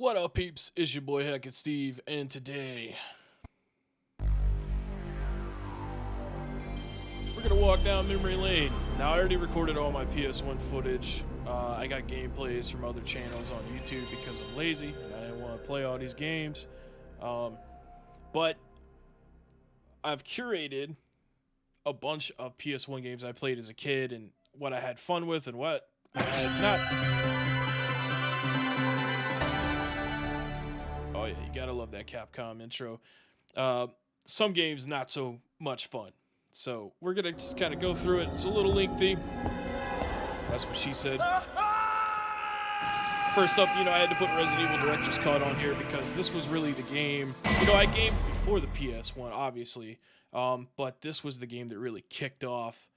What up, peeps? It's your boy Hackett Steve, and today we're gonna walk down memory lane. Now, I already recorded all my PS1 footage. I got gameplays from other channels on YouTube because I'm lazy and I didn't want to play all these games. But I've curated a bunch of PS1 games I played as a kid and what I had fun with and what I had not. Oh yeah, you gotta love that Capcom intro. Some games not so much fun. So we're gonna just kind of go through it. It's a little lengthy. That's what she said. First up, I had to put Resident Evil Director's Cut on here because this was really the game. I gamed before the PS1, obviously. But this was the game that really kicked off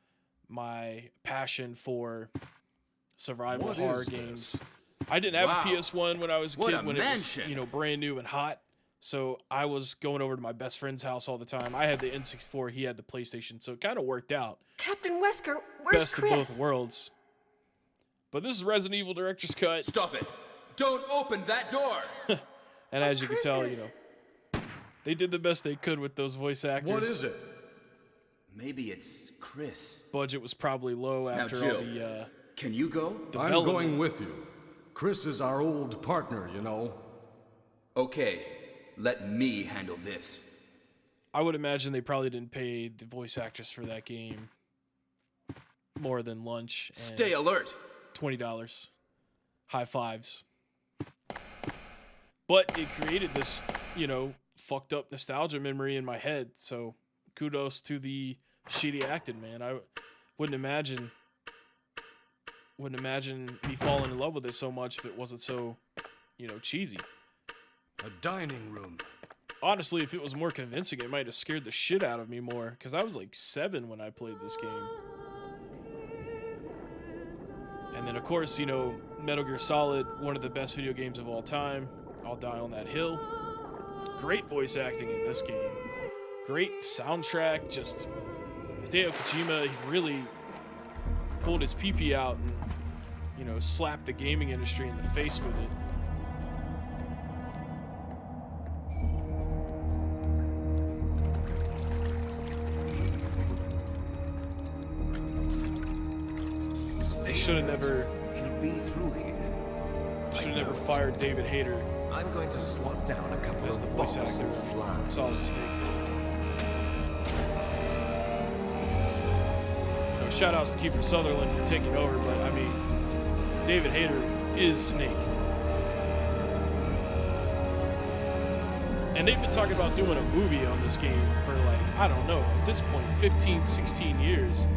my passion for survival horror games. I didn't have a PS1 when I was a kid, when it was, brand new and hot. So I was going over to my best friend's house all the time. I had the N64, he had the PlayStation, so it kind of worked out. Captain Wesker, where's Best Chris? of both worlds. But this is Resident Evil Director's Cut. Stop it! Don't open that door! And as you can tell, they did the best they could with those voice actors. What is it? Maybe it's Chris. Budget was probably low after Jill, all the can you go? I'm going with you. Chris is our old partner, Okay, let me handle this. I would imagine they probably didn't pay the voice actress for that game more than lunch. And Stay alert! $20. High fives. But it created this, fucked up nostalgia memory in my head. So kudos to the shitty acting, man. I wouldn't imagine me falling in love with it so much if it wasn't so, cheesy. A dining room. Honestly, if it was more convincing, it might have scared the shit out of me more. Because I was like 7 when I played this game. And then, of course, Metal Gear Solid, one of the best video games of all time. I'll die on that hill. Great voice acting in this game. Great soundtrack. Just Hideo Kojima, he really pulled his pee-pee out and, slapped the gaming industry in the face with it. They should have never fired David Hayter. I'm going to swat down a couple as the of voice bottles actor of fly. of Solid Snake. Shout outs to Kiefer Sutherland for taking over, but I mean, David Hayter is Snake. And they've been talking about doing a movie on this game for I don't know, at this point, 15, 16 years.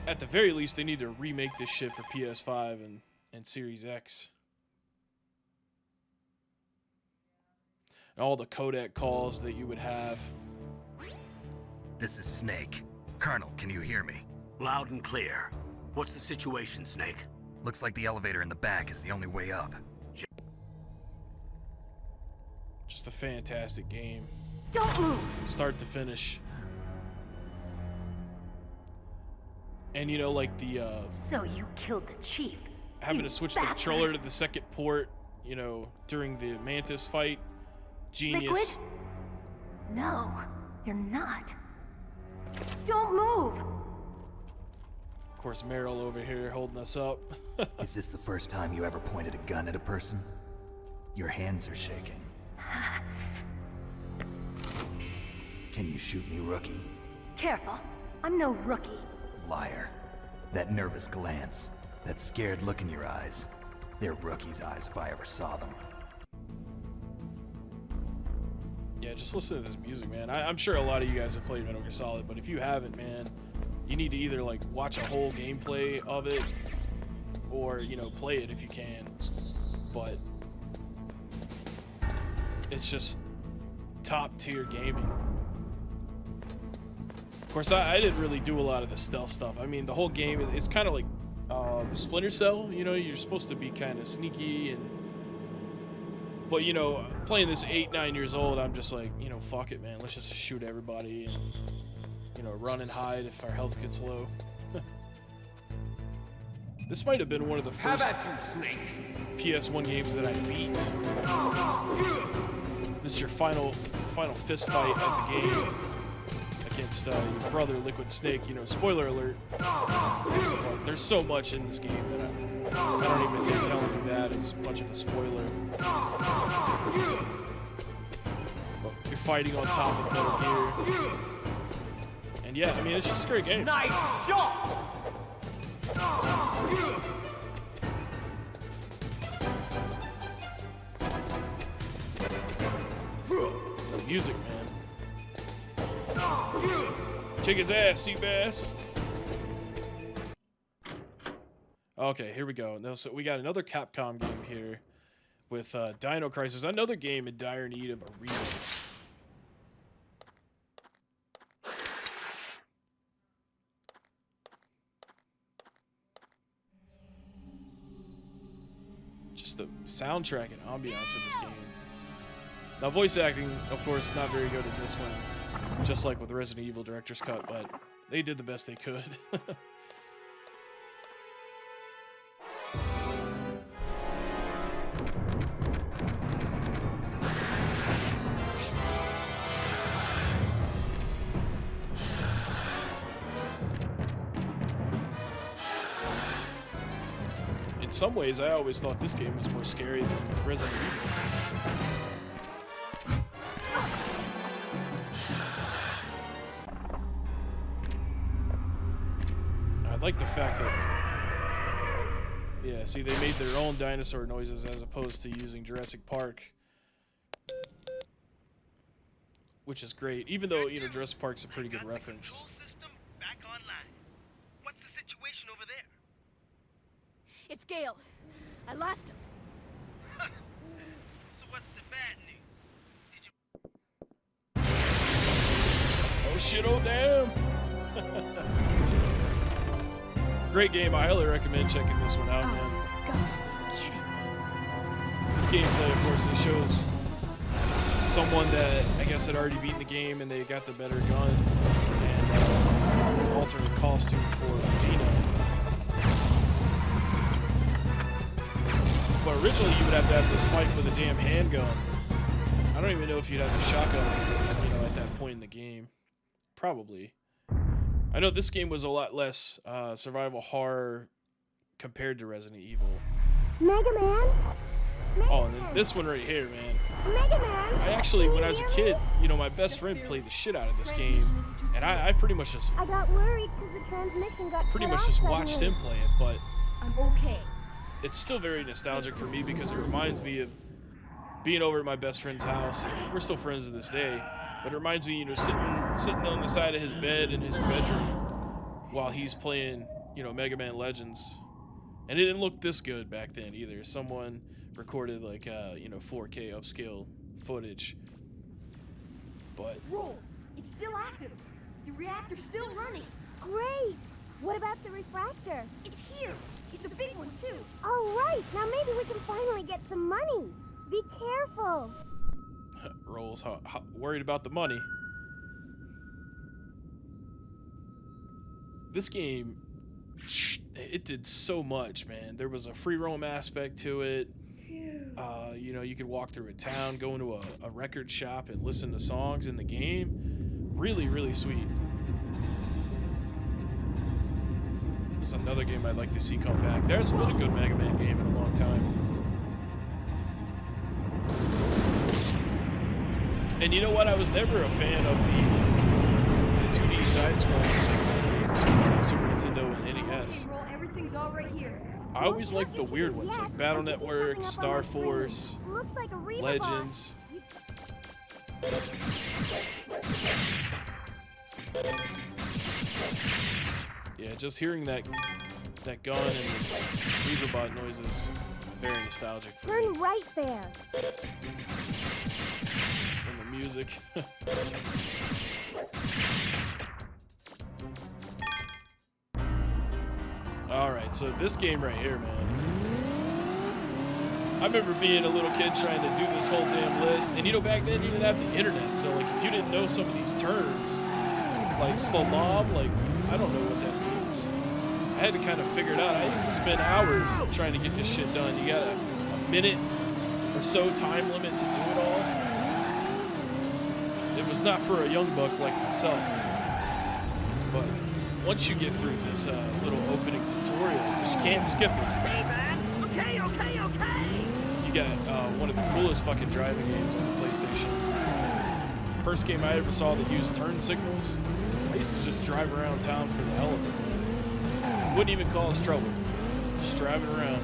At the very least, they need to remake this shit for PS5 and Series X. And all the codec calls that you would have. This is Snake. Colonel, can you hear me? Loud and clear. What's the situation, Snake? Looks like the elevator in the back is the only way up. Just a fantastic game. Don't move! Start to finish. And So you killed the chief. having to switch the controller to the second port, during the Mantis fight. Genius. Liquid? No, you're not. Don't move! Of course, Meryl over here holding us up. Is this the first time you ever pointed a gun at a person? Your hands are shaking. Can you shoot me, rookie? Careful, I'm no rookie. Liar. That nervous glance, that scared look in your eyes. They're rookie's eyes if I ever saw them. Yeah, just listen to this music, man. I'm sure a lot of you guys have played Metal Gear Solid, but if you haven't, man, you need to either watch a whole gameplay of it or, play it if you can. But it's just top tier gaming. Of course, I didn't really do a lot of the stealth stuff. I mean, the whole game, it's kind of like Splinter Cell. You're supposed to be kind of sneaky but playing this 8, 9 years old, I'm just like, fuck it, man. Let's just shoot everybody and, run and hide if our health gets low. This might have been one of the first PS1 games that I beat. This is your final fist fight at the game against your brother Liquid Snake. You know, spoiler alert. But there's so much in this game that I don't even think telling you that is much of a spoiler. But you're fighting on top of Metal Gear. And yeah, I mean, it's just a great game. Nice shot! The music, man. Kick his ass, Seabass. Okay, here we go. Now, so we got another Capcom game here with Dino Crisis, another game in dire need of a remake. Just the soundtrack and ambiance of this game. Now, voice acting, of course, not very good in this one, just like with Resident Evil Director's Cut, but they did the best they could. In some ways, I always thought this game was more scary than Resident Evil. I like the fact that, yeah, see, they made their own dinosaur noises as opposed to using Jurassic Park, which is great. Even though, you know, Jurassic Park's a pretty good reference. Control system back online. What's the situation over there? It's Gale. I lost him. So what's the bad news? Did you... Oh shit, oh damn! Great game. I highly recommend checking this one out, man. God, get it. This gameplay, of course, it shows someone that I guess had already beaten the game and they got the better gun and alternate costume for Gino. But originally you would have to have this fight with a damn handgun. I don't even know if you'd have the shotgun, you know, at that point in the game. Probably. I know this game was a lot less survival horror compared to Resident Evil. Mega Man? Oh, and then this one right here, man. Mega Man? I actually, when I was a kid, you know, my best friend played the shit out of this game, and I pretty much just I got worried because the transmission got pretty cut much off just suddenly. watched him play it, but I'm okay. it's still very nostalgic for me because it reminds me of being over at my best friend's house. We're still friends to this day, but it reminds me, you know, sitting on the side of his bed in his bedroom while he's playing, you know, Mega Man Legends. And it didn't look this good back then either. Someone recorded like you know, 4K upscale footage. But Roll. It's still active. The reactor's still running. Great! What about the refractor? It's here. It's a big one too. All right, now maybe we can finally get some money. Be careful. Rolls worried about the money. This game, it did so much, man. There was a free roam aspect to it. You know, you could walk through a town, go into a record shop and listen to songs in the game. Really, really sweet. This is another game I'd like to see come back. There's been a good Mega Man game in a long time. And you know what? I was never a fan of the 2D side-scrolling games on Super Nintendo and NES. Roll. Everything's all right here. I always liked the weird ones, like Battle Network, Star Force, Looks like a Reba Legends. Yeah, just hearing that gun and Reaverbot noises, very nostalgic for Turn me. right there. And the music. Alright, so this game right here, man. I remember being a little kid trying to do this whole damn list, and you know, back then you didn't have the internet, so like if you didn't know some of these terms, like slalom, like I don't know what that means. I had to kind of figure it out. I used to spend hours trying to get this shit done. You got a minute or so time limit to do it all. It was not for a young buck like myself. But once you get through this little opening tutorial, you just can't skip it. Hey, man. Okay. You got one of the coolest fucking driving games on the PlayStation. First game I ever saw that used turn signals. I used to just drive around town for the hell of it. Wouldn't even cause trouble. Just driving around.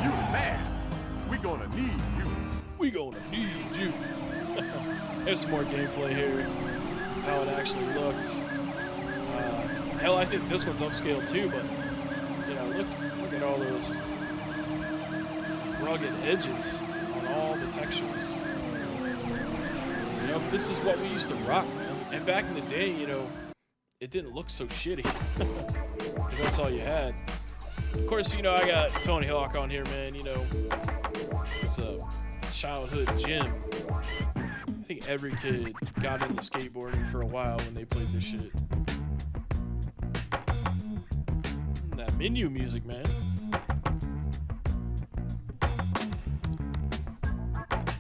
You man, we gonna need you. We gonna need you. There's some more gameplay here. How it actually looked. Hell, I think this one's upscaled too, but you know, look at all those rugged edges on all the textures. You know, this is what we used to rock, man. And back in the day, you know, it didn't look so shitty because that's all you had. Of course, you know, I got Tony Hawk on here, man. You know, it's a childhood gem. I think every kid got into skateboarding for a while when they played this shit. That menu music, man.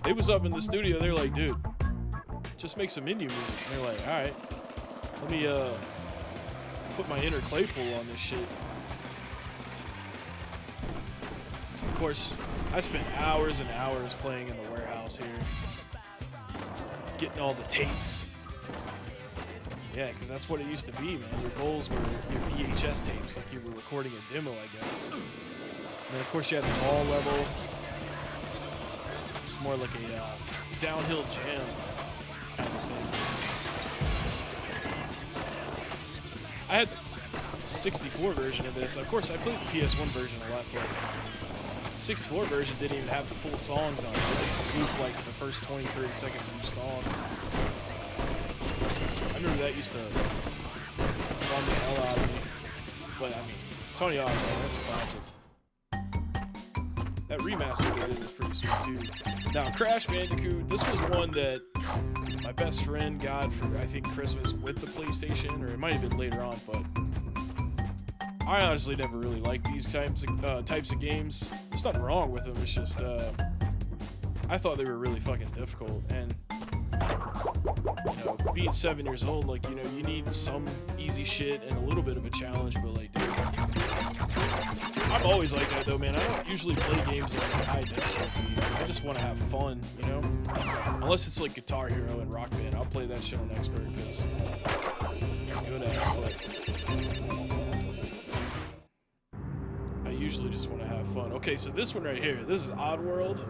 They was up in the studio, they're like, dude, just make some menu music. And they're like, alright, let me put my inner Claypool on this shit. Of course, I spent hours and hours playing in the warehouse here. Getting all the tapes. Yeah, because that's what it used to be, man. Your goals were your VHS tapes, like you were recording a demo, I guess. And then, of course, you had the mall level. It's more like a downhill jam kind of thing. I had the 64 version of this. Of course, I played the PS1 version a lot, but the 64 version didn't even have the full songs on it. They just looped like the first 20, 30 seconds of each song. I remember that used to run the hell out of me. But I mean, Tony Hawk, man, that's a classic. That remaster they did was pretty sweet too. Now, Crash Bandicoot, this was one that my best friend got for, I think, Christmas with the PlayStation, or it might have been later on, but I honestly never really liked these types of games. There's nothing wrong with them, it's just, I thought they were really fucking difficult, and you know, being 7 years old, like, you know, you need some easy shit and a little bit of a challenge, but like, dude, I'm always like that though, man. I don't usually play games at high difficulty. I just want to have fun, you know? Unless it's like Guitar Hero and Rock Band, I'll play that shit on expert because I'm good at it, but I usually just want to have fun. Okay, so this one right here, this is Oddworld,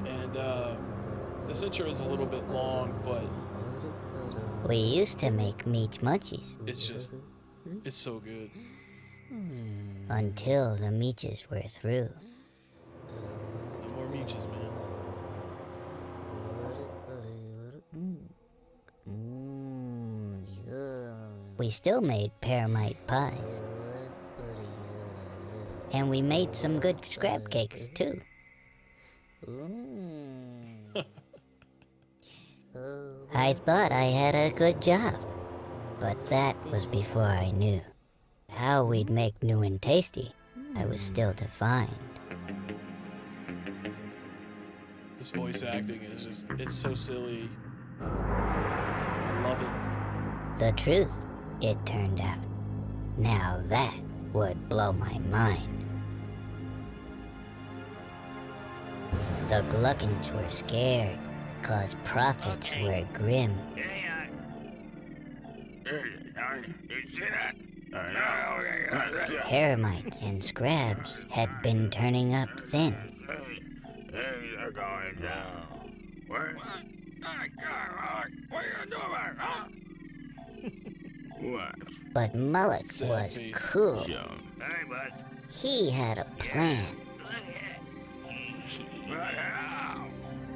and this intro is a little bit long, but we used to make meat munchies. It's just, it's so good. Until the meaches were through. No more meaches, man. We still made pearmite pies. And we made some good scrap cakes, too. I thought I had a good job, but that was before I knew. How we'd make new and tasty, I was still to find. This voice acting is just, it's so silly. I love it. The truth, it turned out. Now that would blow my mind. The Gluckins were scared, 'cause profits were grim. Hermites and Scrabs had been turning up thin. Things are going down. What? What are you doing, huh? What? But Mullet was cool. Hey, bud. He had a plan.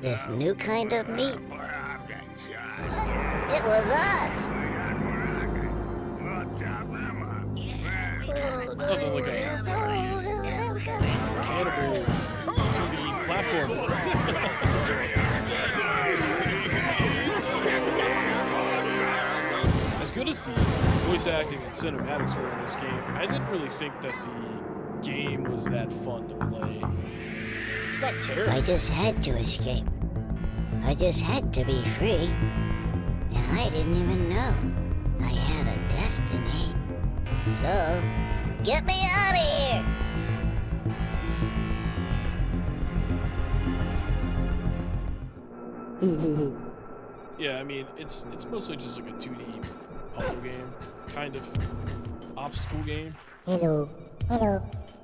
This new kind of meat. It was us! Oh, no. Nothing like a cannibal 2D platformer. As good as the voice acting and cinematics were in this game, I didn't really think that the game was that fun to play. It's not terrible. I just had to escape. I just had to be free. And I didn't even know I had a destiny. So, get me out of here! Yeah, I mean, it's mostly just like a 2D puzzle game, kind of obstacle game. Hello. Hello.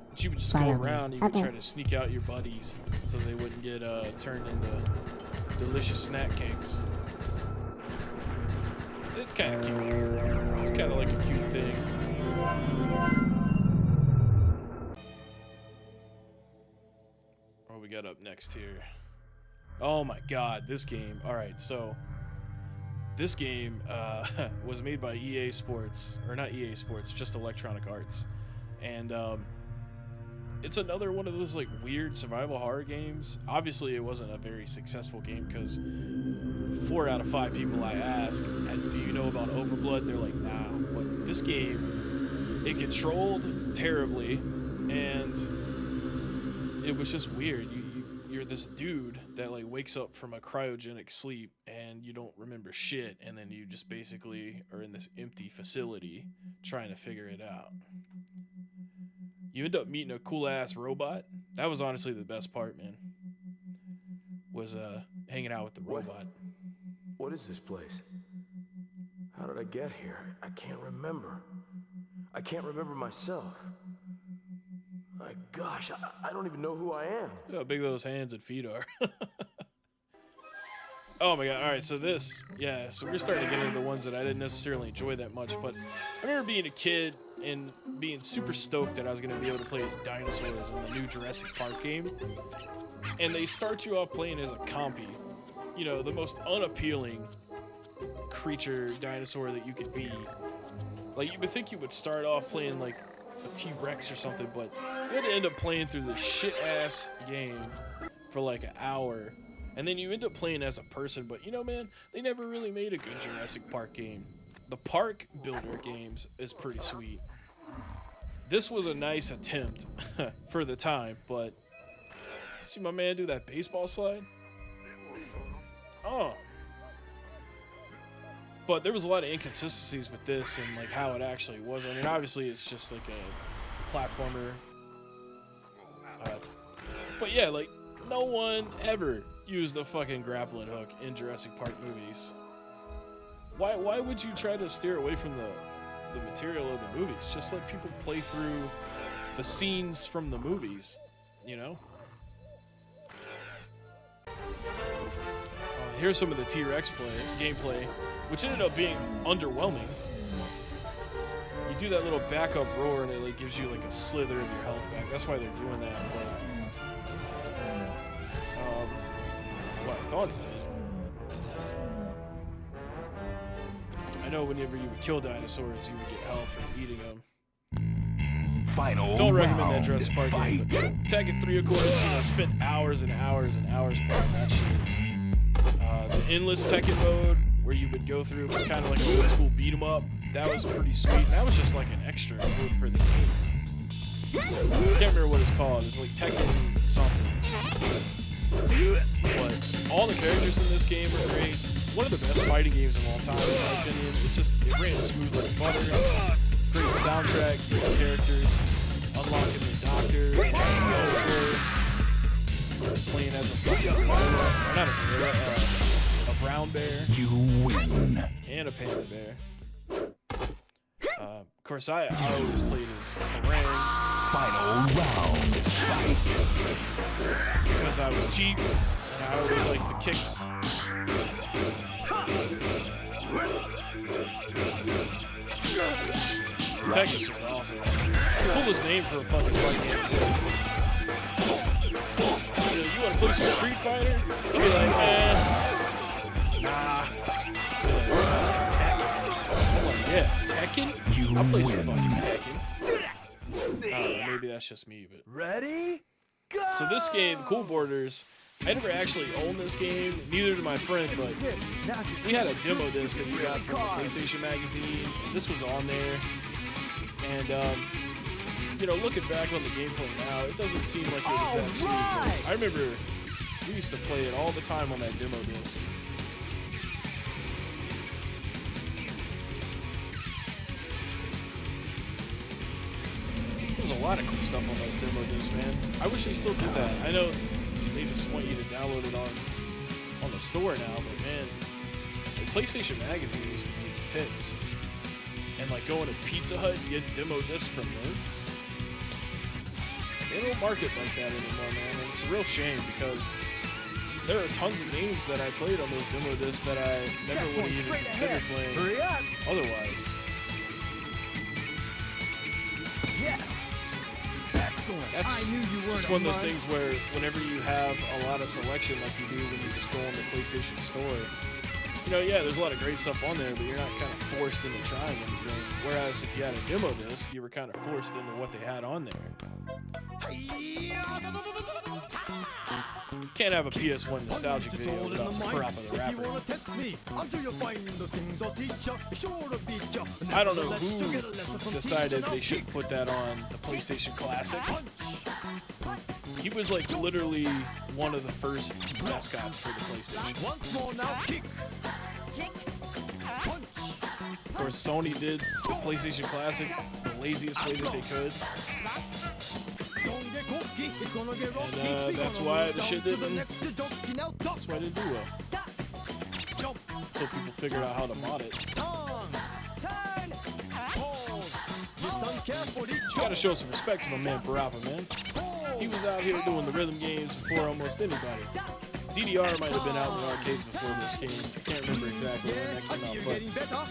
But you would just go around, you would try to sneak out your buddies so they wouldn't get turned into delicious snack cakes. It's kind of cute. It's kind of like a cute thing. What we got up next here? Oh my god, this game. Alright, so this game was made by EA Sports, or not EA Sports, just Electronic Arts. And it's another one of those like weird survival horror games. Obviously it wasn't a very successful game because 4 out of 5 people I ask, do you know about Overblood? They're like, nah. But this game, it controlled terribly, and it was just weird. You're this dude that like wakes up from a cryogenic sleep and you don't remember shit, and then you just basically are in this empty facility trying to figure it out. You end up meeting a cool ass robot. That was honestly the best part, man. Was hanging out with the robot. What is this place? How did I get here? I can't remember. I can't remember myself. My gosh, I don't even know who I am. Look how big those hands and feet are. Oh my god, alright, so this, yeah, so we're starting to get into the ones that I didn't necessarily enjoy that much, but I remember being a kid and being super stoked that I was going to be able to play as dinosaurs in the new Jurassic Park game. And they start you off playing as a compy. You know, the most unappealing creature, dinosaur that you could be. Like, you would think you would start off playing like a T-Rex or something, but you had to end up playing through this shit-ass game for like an hour. And then you end up playing as a person, but you know, man, they never really made a good Jurassic Park game. The Park Builder games is pretty sweet. This was a nice attempt for the time, but see my man do that baseball slide? Oh. But there was a lot of inconsistencies with this and like how it actually was. I mean, obviously it's just like a platformer. But yeah, like no one ever used a fucking grappling hook in Jurassic Park movies. Why would you try to steer away from the material of the movies? Just let people play through the scenes from the movies, you know? Here's some of the T-Rex gameplay, which ended up being underwhelming. You do that little backup roar and it like gives you like a slither of your health back. That's why they're doing that. But what I thought it did. I know whenever you would kill dinosaurs, you would get health from eating them. Don't recommend that Jurassic Park game, but Tekken 3, of course, you know, spent hours and hours and hours playing that shit. The endless Tekken mode, where you would go through, it was kind of like an old school beat 'em up. That was pretty sweet. And that was just like an extra mode for the game. I can't remember what it's called. It's like Tekken something. But all the characters in this game are great. One of the best fighting games of all time, in my opinion. It ran smooth like butter. Great soundtrack, great characters. Unlocking the Doctor, playing as a fucking gorilla. Not a gorilla, a brown bear. You win. And a panda bear. Of course, I always played as Orang. Final round. Because I was cheap, and I always liked the kicks. Tekken's just awesome. Coolest name for a fucking fight game. You want to play some Street Fighter? I'll be like, man, nah. Yeah, Tekken? I'll play some fucking Tekken. maybe that's just me, but Ready? Go! so this game, Cool Borders, I never actually owned this game, neither did my friend, but we had a demo disc that we got from the PlayStation magazine, and this was on there, and you know, looking back on the gameplay now, it doesn't seem like it was that sweet, but I remember we used to play it all the time on that demo disc. There's a lot of cool stuff on those demo discs, man. I wish they still did that. I know they just want you to download it on the store now, but man, the PlayStation magazine used to be tits. And like going to Pizza Hut and get demo discs from them. They don't market like that anymore, man. And it's a real shame because there are tons of games that I played on those demo discs that I never would have even considered playing otherwise. That's just one of those things where whenever you have a lot of selection like you do when you just go on the PlayStation Store, you know, yeah, there's a lot of great stuff on there, but you're not kind of forced into trying anything. Whereas if you had a demo disc, you were kind of forced into what they had on there. You can't have a PS1 nostalgic video without some crap of the rapper. I don't know who decided they should put that on the PlayStation Classic. He was like literally one of the first mascots for the PlayStation. Of course, Sony did the PlayStation Classic the laziest way that they could. And that's why the shit didn't. That's why it didn't do well. Until people figured out how to mod it. You gotta show some respect to my man Parappa, man. He was out here doing the rhythm games before almost anybody. DDR might have been out in the arcades before this game. I can't remember exactly when that came out,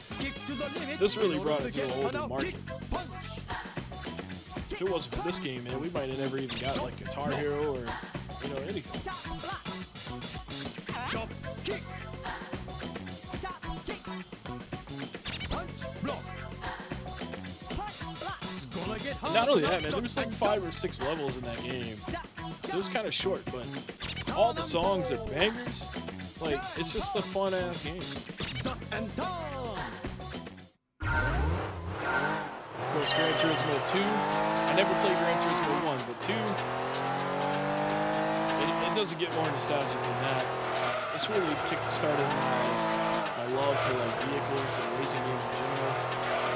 but this really brought it to a whole new market. If it wasn't for this game, man, we might have never even got like Guitar Hero or, you know, anything. And not only that, man, there was like 5 or 6 levels in that game. So it was kind of short, but all the songs are bangers. Like, it's just a fun-ass game. Of course, Gran Turismo 2. I never played Gran Turismo 1, but 2, it doesn't get more nostalgic than that. This really kick-started my love for like vehicles and racing games in general.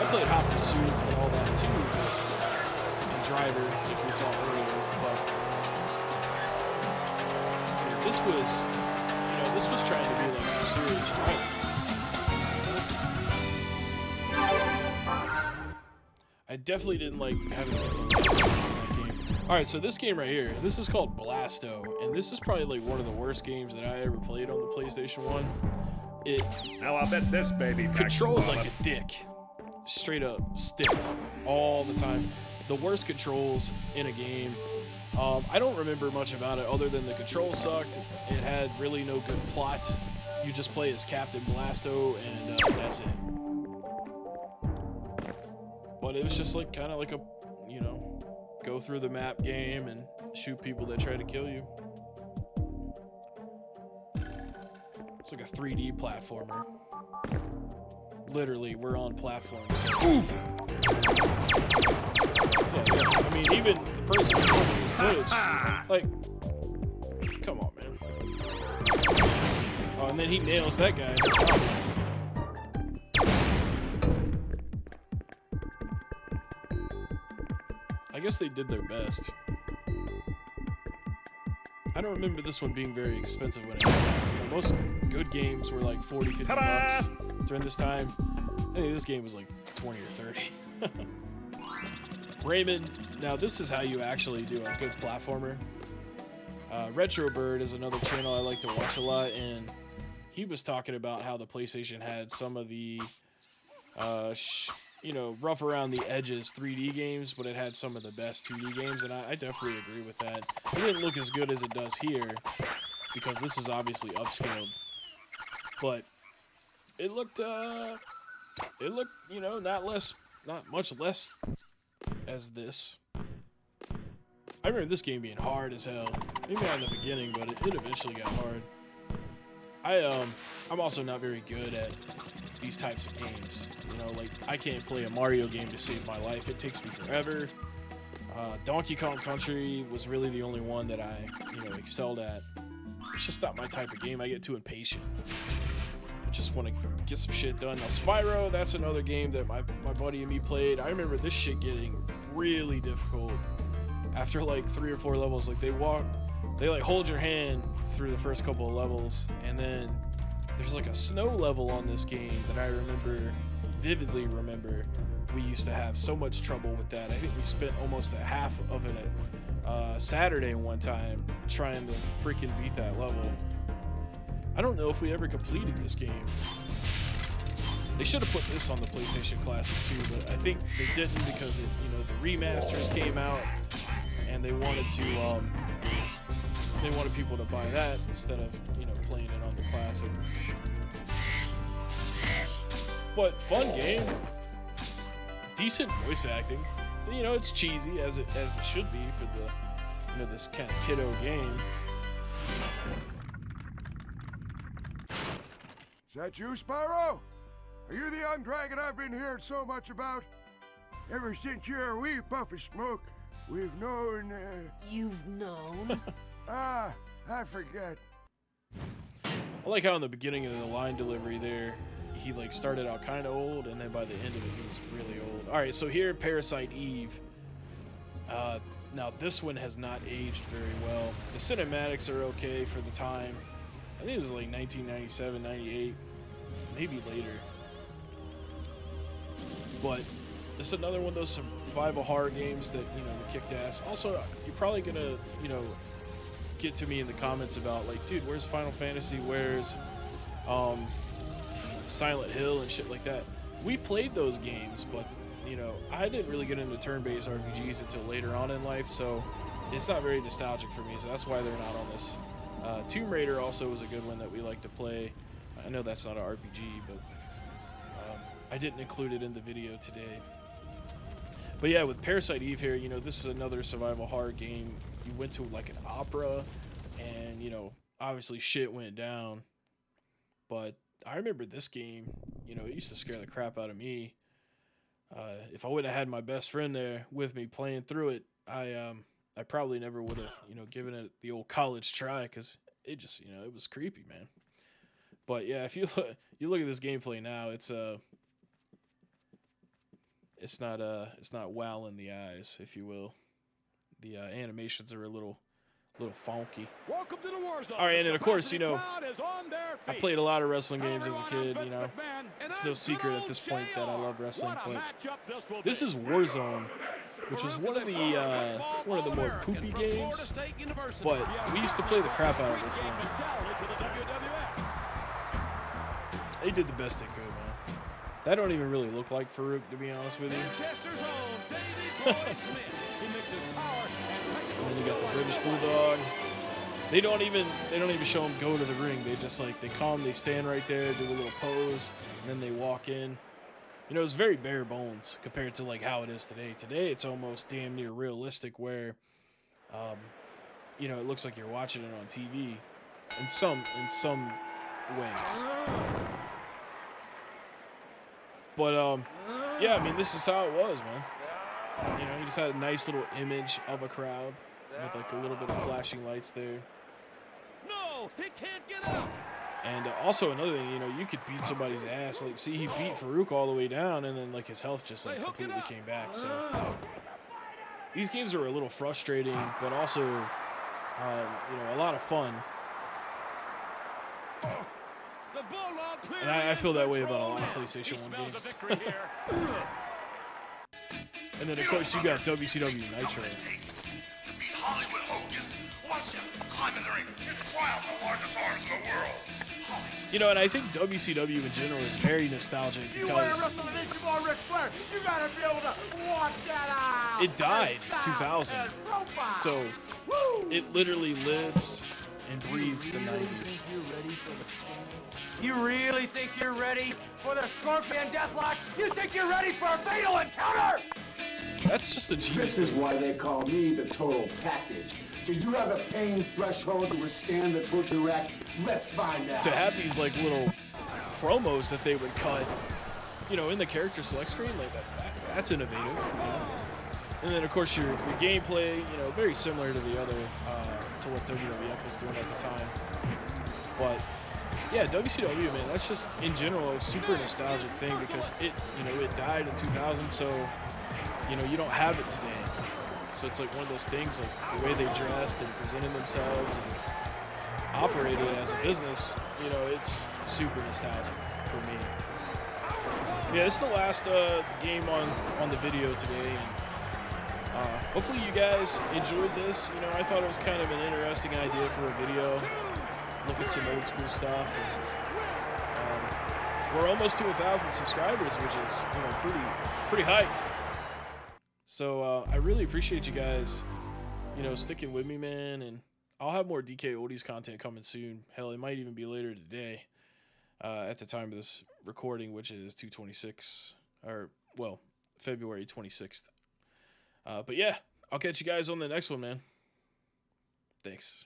I played Hot Pursuit and all that too, and Driver, like we saw earlier, but this was, you know, this was trying to be like some serious driving. I definitely didn't like having different licenses in that game. Alright, so this game right here, this is called Blasto, and this is probably like one of the worst games that I ever played on the PlayStation 1. It Now I bet this baby controlled like a dick. Straight up stiff all the time. The worst controls in a game. I don't remember much about it other than the controls sucked. It had really no good plot. You just play as Captain Blasto and that's it. But it was just like kind of like a, you know, go through the map game and shoot people that try to kill you. It's like a 3D platformer. Literally, we're on platforms. Ooh! Yeah. I mean, even the person recording this footage, like, come on, man. Oh, and then he nails that guy. I guess they did their best. I don't remember this one being very expensive when it came out. You know, most good games were like 40, 50 bucks during this time. I think this game was like 20 or 30. Rayman. Now this is how you actually do a good platformer. Retrobird is another channel I like to watch a lot, and he was talking about how the PlayStation had some of the you know, rough around the edges 3D games, but it had some of the best 2D games, and I definitely agree with that. It didn't look as good as it does here, because this is obviously upscaled. But it looked, you know, not much less as this. remember this game being hard as hell. Maybe not in the beginning, but it eventually got hard. I'm also not very good at these types of games. You know, like, I can't play a Mario game to save my life. It takes me forever. Donkey Kong Country was really the only one that I, you know, excelled at. It's just not my type of game. I get too impatient. I just want to get some shit done. Now, Spyro, that's another game that my buddy and me played. I remember this shit getting really difficult after like 3 or 4 levels. Like, they like hold your hand through the first couple of levels, and then there's like a snow level on this game that I vividly remember. We used to have so much trouble with that. I think we spent almost a half of it Saturday one time trying to freaking beat that level. I don't know if we ever completed this game. They should have put this on the PlayStation Classic too, but I think they didn't because the remasters came out and they wanted people to buy that instead of playing it on the Classic. But fun game. Decent voice acting. It's cheesy as it should be for the this kind of kiddo game. Is that you, Spyro? Are you the young dragon I've been hearing so much about? Ever since you're a wee puff of smoke, we've known. You've known? I forget. I like how in the beginning of the line delivery there, he like started out kind of old, and then by the end of it, he was really old. All right, so here, Parasite Eve. Now this one has not aged very well. The cinematics are okay for the time. I think this is like 1997, 98, maybe later. But this is another one of those survival horror games that that kicked ass. Also, you're probably gonna get to me in the comments about like, dude, where's Final Fantasy? Where's Silent Hill and shit like that? We played those games, but I didn't really get into turn-based RPGs until later on in life, so it's not very nostalgic for me, so that's why they're not on this. Tomb Raider also was a good one that we like to play. I know that's not an RPG, but I didn't include it in the video today. But yeah, with Parasite Eve here, this is another survival horror game. You went to like an opera, and obviously shit went down. But I remember this game, it used to scare the crap out of me. If I wouldn't have had my best friend there with me playing through it, I probably never would have, given it the old college try, because it just, it was creepy, man. But yeah, if you look at this gameplay now, it's not wow in the eyes, if you will. The animations are a little funky. Welcome to the war zone. All right, and then of course, I played a lot of wrestling games as a kid. It's no secret at this point that I love wrestling. But this is Warzone, which was one of the more poopy games. But we used to play the crap out of this one. They did the best they could, man. That don't even really look like Farouk, to be honest with you. And then you got the British Bulldog. They don't even show them go to the ring. They just they stand right there, do a little pose, and then they walk in. It's very bare bones compared to like how it is today. Today it's almost damn near realistic, where it looks like you're watching it on TV in some ways. But yeah, I mean, this is how it was, man. You just had a nice little image of a crowd with like a little bit of flashing lights there. No, he can't get out. And also another thing, you could beat somebody's ass. Like, see, he beat Farouk all the way down, and then like his health just like completely came back. So these games are a little frustrating, but also a lot of fun. And I feel that way about a lot of PlayStation 1 games. And then of course you got WCW Nitro. Hollywood Hogan, watch him climb in the ring and try out the largest arms in the world. And I think WCW in general is very nostalgic because it died 2000, so it literally lives and breathes the 90s. You really think you're ready for the Scorpion Deathlock? You think you're ready for a fatal encounter? That's just a genius. This is why they call me the total package. Do you have a pain threshold to withstand the torture rack? Let's find out. To have these like little promos that they would cut, you know, in the character select screen, like that's innovative. You know? And then of course your gameplay, you know, very similar to the other, to what WWF was doing at the time. But yeah, WCW, man, that's just in general a super nostalgic thing because it, you know, it died in 2000, so you know you don't have it today. So it's like one of those things, like the way they dressed and presented themselves and operated as a business, you know, it's super nostalgic for me. Yeah, this is the last game on the video today. And, hopefully you guys enjoyed this. You know, I thought it was kind of an interesting idea for a video. Look at some old school stuff. And, we're almost to 1,000 subscribers, which is, you know, pretty high. So I really appreciate you guys, you know, sticking with me, man. And I'll have more DK Oldies content coming soon. Hell, it might even be later today at the time of this recording, which is 2/26, or, well, February 26th. But yeah, I'll catch you guys on the next one, man. Thanks.